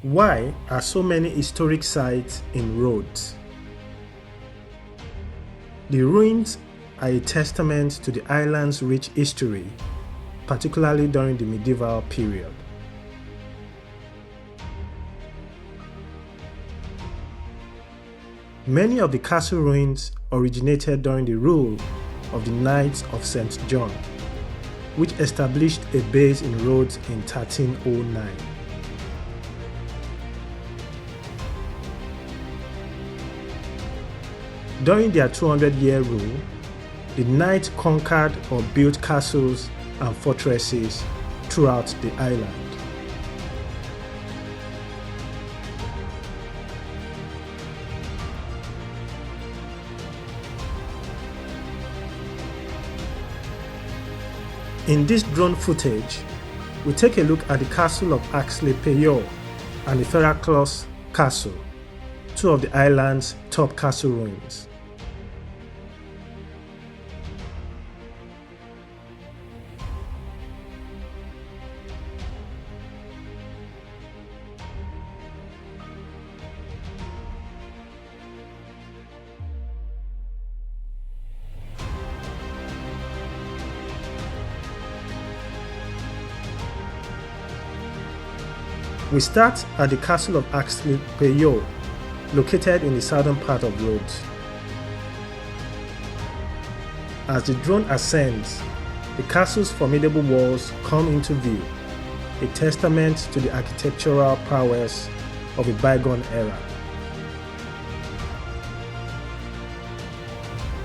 Why are so many historic sites in Rhodes? The ruins are a testament to the island's rich history, particularly during the medieval period. Many of the castle ruins originated during the rule of the Knights of St. John, which established a base in Rhodes in 1309. During their 200-year rule, the Knights conquered or built castles and fortresses throughout the island. In this drone footage, we take a look at the castle of Asklepeion and the Ferraclos Castle, two of the island's top castle ruins. We start at the castle of Asklepieion, located in the southern part of Rhodes. As the drone ascends, the castle's formidable walls come into view, a testament to the architectural prowess of a bygone era.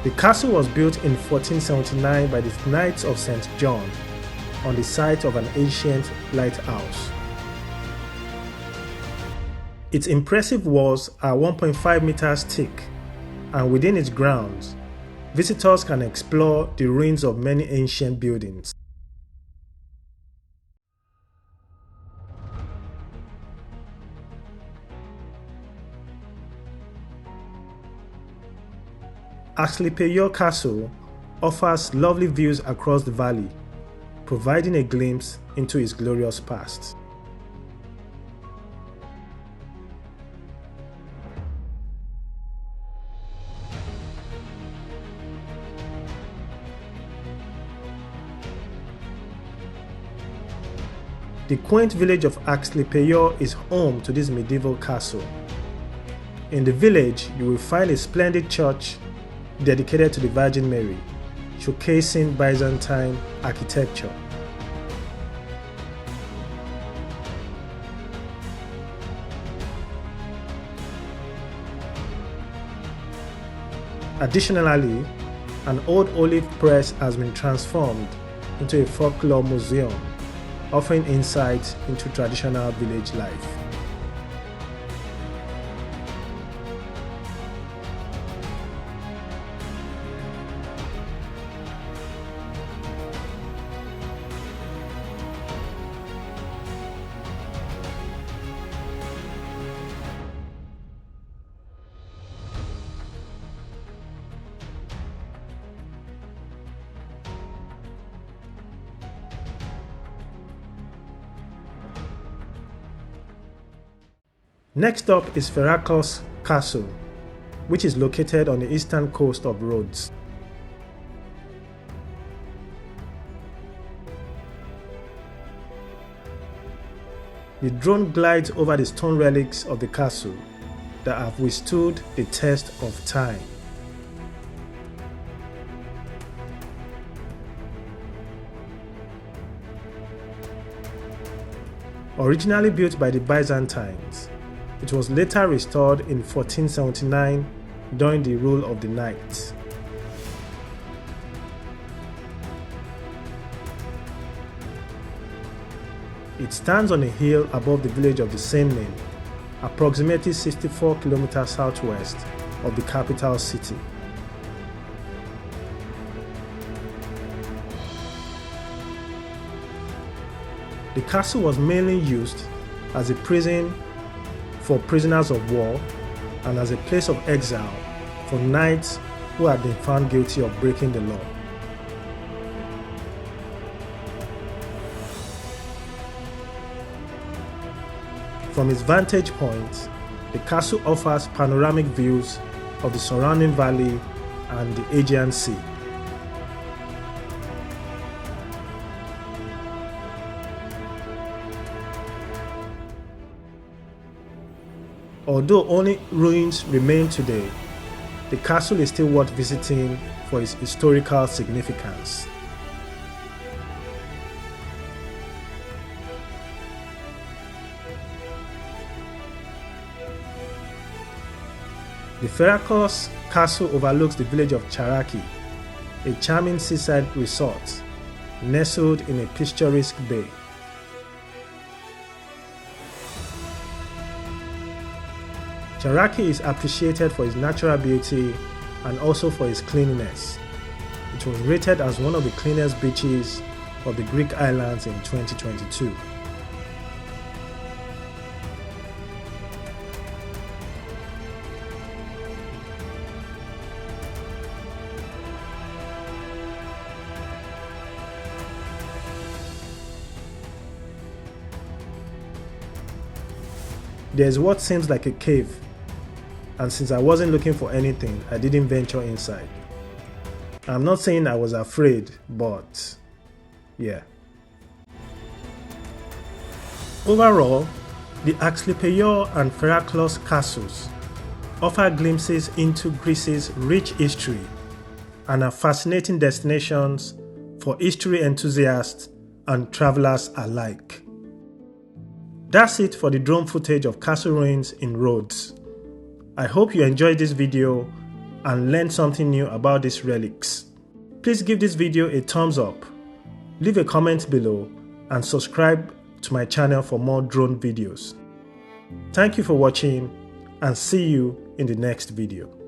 The castle was built in 1479 by the Knights of St. John on the site of an ancient lighthouse. Its impressive walls are 1.5 meters thick, and within its grounds, visitors can explore the ruins of many ancient buildings. Asklepieion Castle offers lovely views across the valley, providing a glimpse into its glorious past. The quaint village of Asklepieion is home to this medieval castle. In the village, you will find a splendid church dedicated to the Virgin Mary, showcasing Byzantine architecture. Additionally, an old olive press has been transformed into a folklore museum, offering insights into traditional village life. Next up is Ferraclos Castle, which is located on the eastern coast of Rhodes. The drone glides over the stone relics of the castle that have withstood the test of time. Originally built by the Byzantines, it was later restored in 1479 during the rule of the Knights. It stands on a hill above the village of the same name, approximately 64 kilometers southwest of the capital city. The castle was mainly used as a prison for prisoners of war and as a place of exile for knights who had been found guilty of breaking the law. From its vantage point, the castle offers panoramic views of the surrounding valley and the Aegean Sea. Although only ruins remain today, the castle is still worth visiting for its historical significance. The Ferracos Castle overlooks the village of Charaki, a charming seaside resort nestled in a picturesque bay. Charaki is appreciated for its natural beauty and also for its cleanliness. It was rated as one of the cleanest beaches of the Greek islands in 2022. There's what seems like a cave, and since I wasn't looking for anything, I didn't venture inside. I'm not saying I was afraid, but yeah. Overall, the Asklepieion and Ferraclos castles offer glimpses into Greece's rich history and are fascinating destinations for history enthusiasts and travelers alike. That's it for the drone footage of castle ruins in Rhodes. I hope you enjoyed this video and learned something new about these relics. Please give this video a thumbs up, leave a comment below, and subscribe to my channel for more drone videos. Thank you for watching, and see you in the next video.